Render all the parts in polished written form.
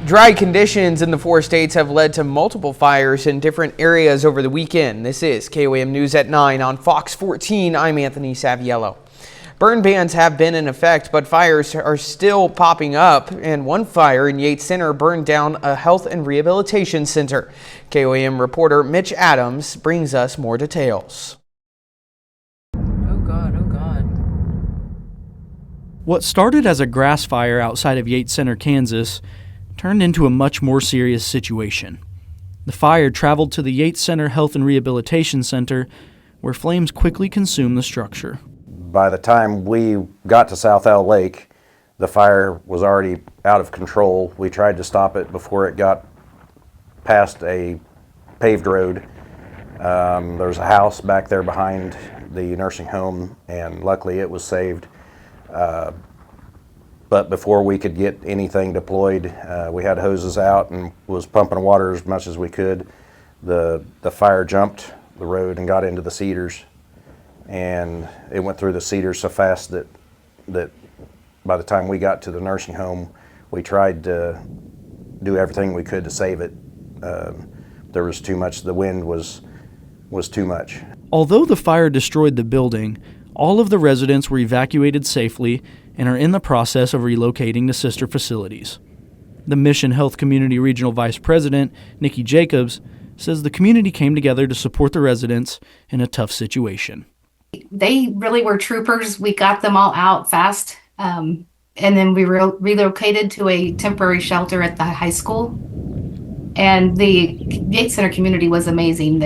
Dry conditions in the 4 states have led to multiple fires in different areas over the weekend. This is KOAM News at 9 on Fox 14. I'm Anthony Saviello. Burn bans have been in effect, but fires are still popping up, and one fire in Yates Center burned down a health and rehabilitation center. KOAM reporter Mitch Adams brings us more details. Oh God. What started as a grass fire outside of Yates Center, Kansas, turned into a much more serious situation. The fire traveled to the Yates Center Health and Rehabilitation Center, where flames quickly consumed the structure. By the time we got to South Owl Lake, the fire was already out of control. We tried to stop it before it got past a paved road. There's a house back there behind the nursing home, and luckily it was saved. But before we could get anything deployed, we had hoses out and was pumping water as much as we could. The fire jumped the road and got into the cedars, and it went through the cedars so fast that by the time we got to the nursing home, we tried to do everything we could to save it. There was too much. The wind was too much. Although the fire destroyed the building, all of the residents were evacuated safely and are in the process of relocating to sister facilities. The Mission Health Community Regional Vice President, Nikki Jacobs, says the community came together to support the residents in a tough situation. They really were troopers. We got them all out fast, and then we relocated to a temporary shelter at the high school. And the Yates Center community was amazing.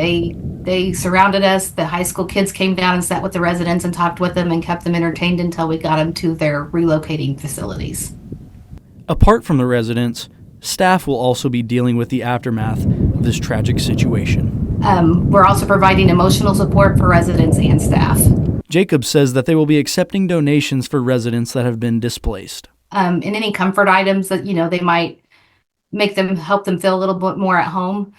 They surrounded us. The high school kids came down and sat with the residents and talked with them and kept them entertained until we got them to their relocating facilities. Apart from the residents, staff will also be dealing with the aftermath of this tragic situation. We're also providing emotional support for residents and staff. Jacob says that they will be accepting donations for residents that have been displaced. And any comfort items that, they might help them feel a little bit more at home.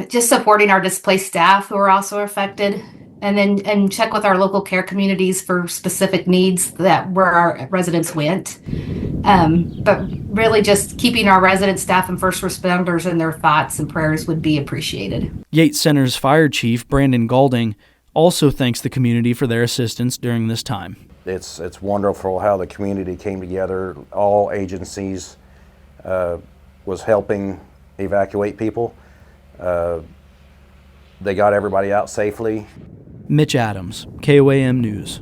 Just supporting our displaced staff who are also affected, and check with our local care communities for specific needs where our residents went. But really just keeping our resident staff and first responders in their thoughts and prayers would be appreciated. Yates Center's Fire Chief, Brandon Galding, also thanks the community for their assistance during this time. It's wonderful how the community came together. All agencies was helping evacuate people. They got everybody out safely. Mitch Adams, KOAM News.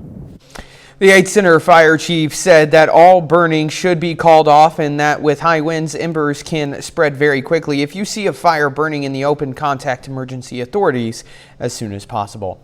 The Yates Center Fire Chief said that all burning should be called off and that with high winds, embers can spread very quickly. If you see a fire burning in the open, contact emergency authorities as soon as possible.